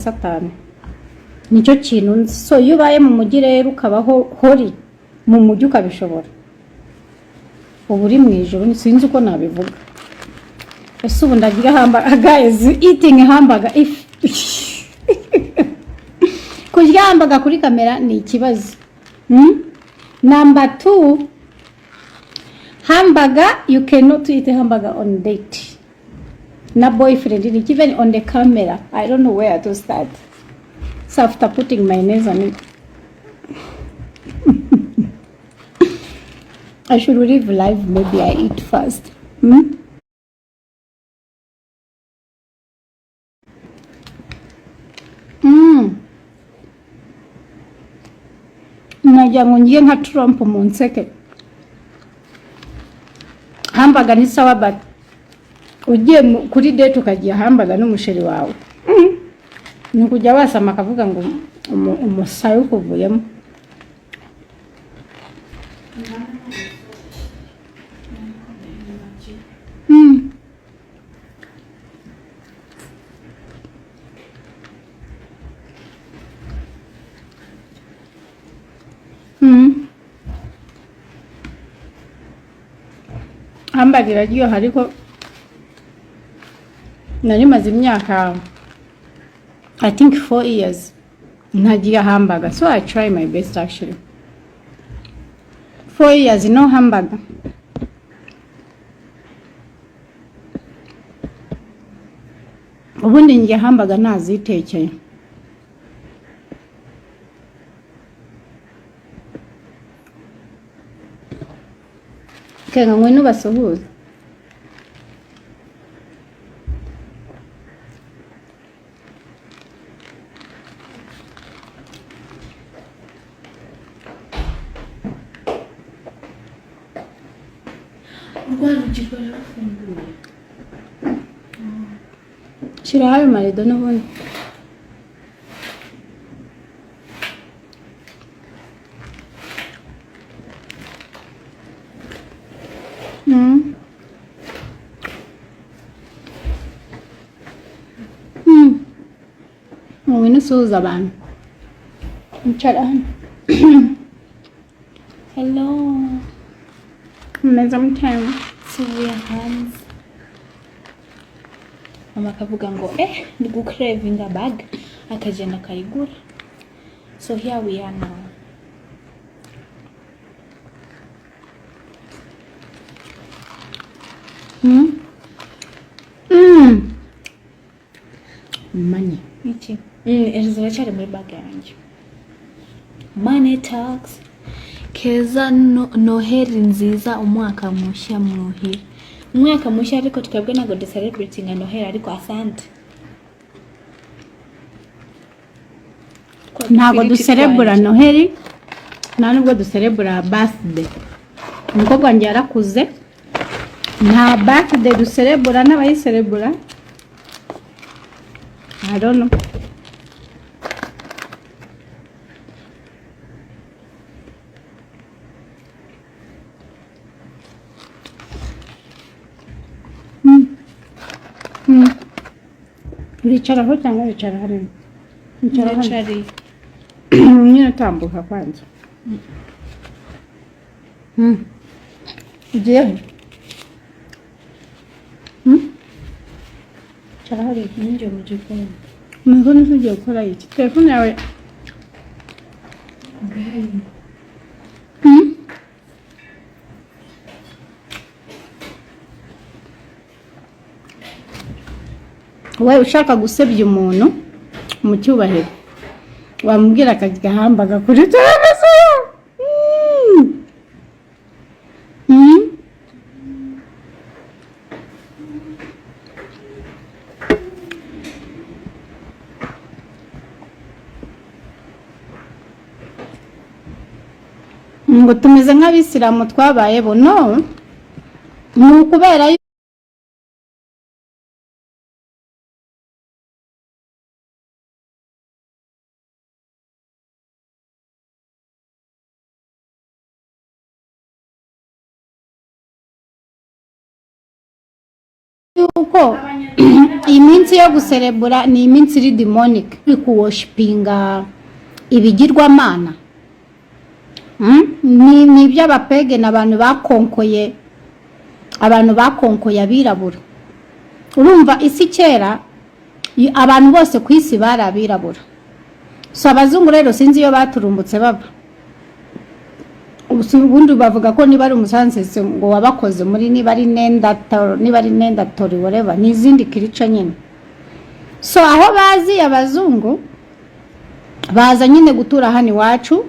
satani nicyo kintu nzi. So iyo ubaye mu mujyi rero ukabaho hori mu mujyi ukabishobora, ubu uri mu ijoro. Sinzi uko nabivuga. Ese ubu ndagira hamburger, guys, eating hamburger if kurya hamburger kuri kamera ni ikibazo. Number 2, hamburger, you cannot eat hamburger on date na boyfriend, even on the camera. I don't know where to start. So after putting mayonnaise on it, I should live life. Maybe I eat first. Najya ngo ngiye nka Trump mu nseke. Hamburger ni sawa, but ugiye kuri date ukagiye hamburger n'umusheri wawe, ni kujya wasama akavuga ngo umusayo kuvuyemo. Hamburger iraryoha, ariko nari maze imyaka I think 4 years ntagiye hamburger, so I try my best actually. 4 years no hamburger. Ubundi ngiye hamburger nazitekeye. Kenga ngwino basuhuza. Shira hayo marido n'ubundi. Ngwino suhuza abantu. Ncara hano. Hello. Meza mutema. Suvuye hanze. Mama akavuga ngo ndi gucravinga bag, akagenda kayigura. So here we are now. Money. Iki. Ezo cyari muri bag yanjye. Money talks. Keza Noheri nziza, umwaka mushya muhire. Umwaka mushya, ariko twebwe ntago de celebrating Noheri, ariko asante. Ntago du celebrate Noheri, nubwo du celebrate birthday. Umukobwa wanjye yarakuze, nta birthday du celebrate n'abayi celebrate. I don't know. Uricara ho cyangwa wicara hano? Wicara. Nyine tambuka kwanza. Ugiye? Wicara hari ninjye mu gikoni. Nubwo nisugiye gukora iki? Telefone yawe. Wowe ushaka gusebya umuntu mu cyubahiro, wamubwira akajya hamburger kuri televiziyo. Ngo tumeze nk'abisilamu twabaye bo, no, ni ukubera yuko iminsi yo guserebura ni iminsi iri demonic, kuwoshipinga ibigirwamana. Ni iby'abapege n'abantu bakonkoye abirabura. Urumva isi kera abantu bose ku isi bari abirabura. So abazungu rero sinzi iyo baturumbutse baba. Ubundi bavuga ko niba ari umusansese ngo wabakoze muri niba ari nendatori whatever n'izindi kirica nyine. So aho bazi abazungu baza nyine gutura hano iwacu,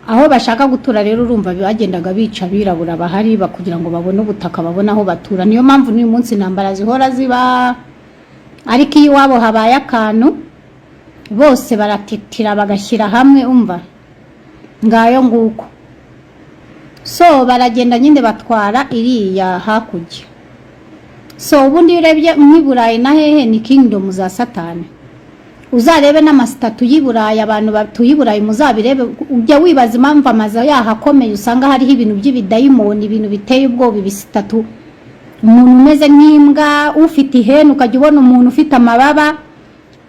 aho bashaka gutura rero urumva bagendaga bica abirabura bahari kugira ngo babone ubutaka babone aho batura. Niyo mpamvu n'uyu munsi intambara zihora ziba, ariko iyo iwabo habaye akantu bose baratitira bagashyira hamwe, umva ngayo nguko. So baragenda nyine batwara iriya hakurya. So ubundi urebye mu Burayi na hehe ni kingdom za Satani. Uzarebe n'amasitatu y'Iburayi, abantu batuye Iburayi muzabirebe, ujya wibaza impamvu amaza yahakomeye usanga hariho ibintu by'ibidayimoni, ibintu biteye ubwoba, ibisitatu, umuntu umeze nk'imbwa, ufite ihene ukajya ubona umuntu ufite amababa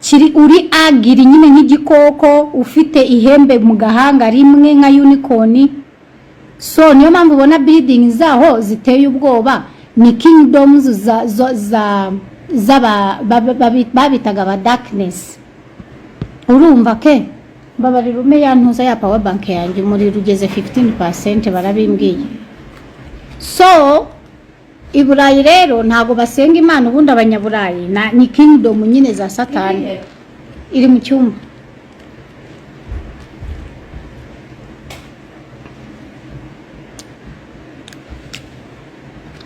kiri uri agiri nyine nk'igikoko, ufite ihembe mu gahanga rimwe nka unicorn. So niyo mpamvu ubona building zaho ziteye ubwoba, ni kingdoms babitaga ba darkness. Urumva ke babari rume yantuza ya power bank yanjye muri rugeze 15% barabimbwiye. So Iburayi rero ntago basenga Imana, ubundi abanyaburayi ni kingdom nyine za Satani iri mu cyumba.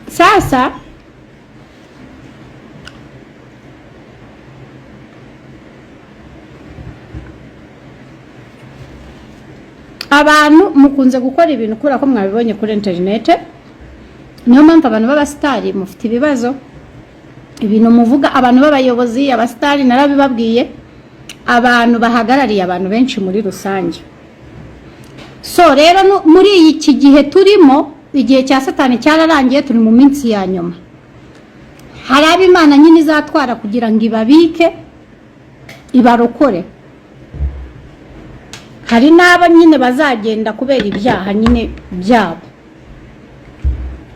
Sasa abantu mukunze gukora ibintu kura ko mwabibonye kuri internet. Niyo mpamvu abantu b'abastari mufite ibibazo, ibintu muvuga abantu b'abayobozi, abastari narabibabwiye, abantu bahagarariye abantu benshi muri rusange. So rero muri iki gihe turimo, igihe cya Satani cyararangiye, turi mu minsi ya nyuma. Hari ab'Imana nyine izatwara kugira ngo ibabike ibarokore. Hari n'aba nyine bazagenda kubera ibyaha nyine byabo.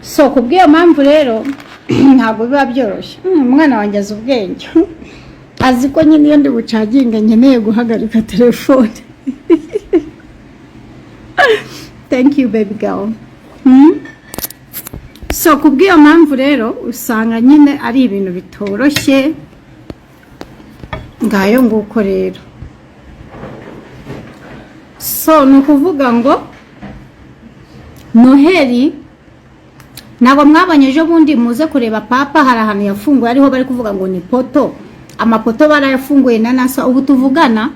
So kubw'iyo mpamvu rero ntabwo biba byoroshye. Umwana wanjye azi ubwenge, azi ko nyine iyo ndi bucaginga nkeneye guhagarika telefone. Thank you baby girl. So kubw'iyo mpamvu rero usanga nyine ari ibintu bitoroshye ngayo nguko rero. So nukuvuga ngo Noheri nabo mwabanye ejo bundi muze kureba papa, hari ahantu yafunguye ariho bari kuvuga ngo ni poto, amapoto barayafunguye na NASA. Ubu tuvugana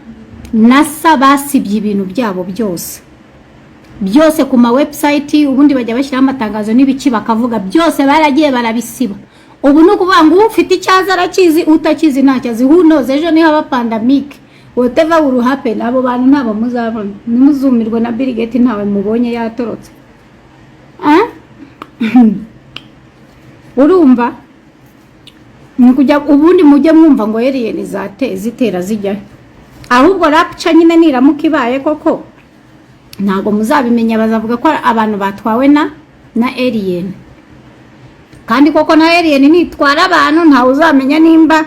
NASA basibye ibintu byabo byose ku ma website, ubundi bajya bashyiraho amatangazo n'ibiki bakavuga byose baragiye barabisiba. Ubu no kuvuga ngo ufite icyaza arakizi, utakizi ntacyazi. Who knows ejo ni haba pandemic, whatever will happen, abo bantu ntabo muzabona. Nimuzumirwe na Bill Gates ntawe mubonye yatorotse. Urumva kujya ubundi mujye mwumva ngo alien zitera zijya, ahubwo rapture nyine niramuka ibaye koko ntago muzabimenya, bazavuga ko abantu batwawe na alien. Kandi koko na alien nitwara abantu ntawe uzamenya nimba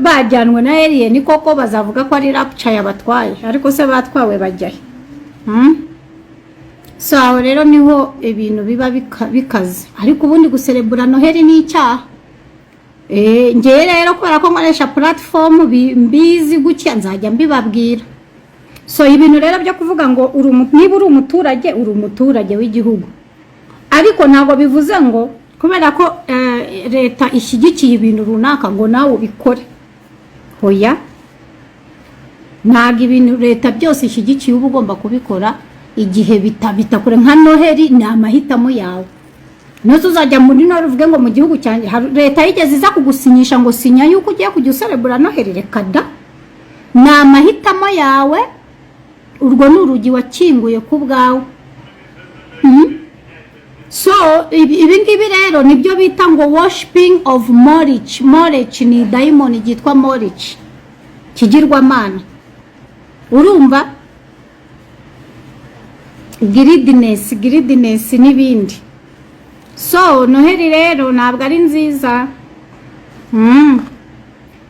bajyanwe na alien koko, bazavuga ko ari rapture yabatwaye, ariko se batwawe bajyahe? So aho rero niho ibintu biba bikaze. Ariko ubundi guserebura Noheri ni icyaha. Ngiye rero kubera ko nkoresha platform mbizi gutya nzajya mbibabwira. So ibintu rero byo kuvuga ngo niba uri umuturage w'igihugu, ariko ntago bivuze ngo kubera ko leta ishyigikiye ibintu runaka ngo nawe ubikore. Hoya, ntago ibintu leta byose ishyigikiye uba ugomba kubikora igihe bitakure. Nka Noheri ni amahitamo yawe. Nose uzajya muri Noheri uvuge ngo mu gihugu cyanjye leta yigeze iza kugusinyisha ngo sinya yuko ugiye kujya userebura Noheri, reka da. Ni amahitamo yawe, urwo n'urugi wakinguye ku bwawe. so ibi ngibi rero nibyo bita ngo worshiping of Morich. Morich ni dayimoni yitwa Morich, kigirwamana. Urumva? Greediness n'ibindi. So Noheri rero ntabwo ari nziza.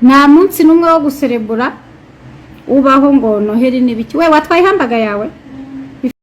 Nta munsi n'umwe wo guserebura ubaho ngo Noheri n'ibiki. We watwaye hambaga yawe?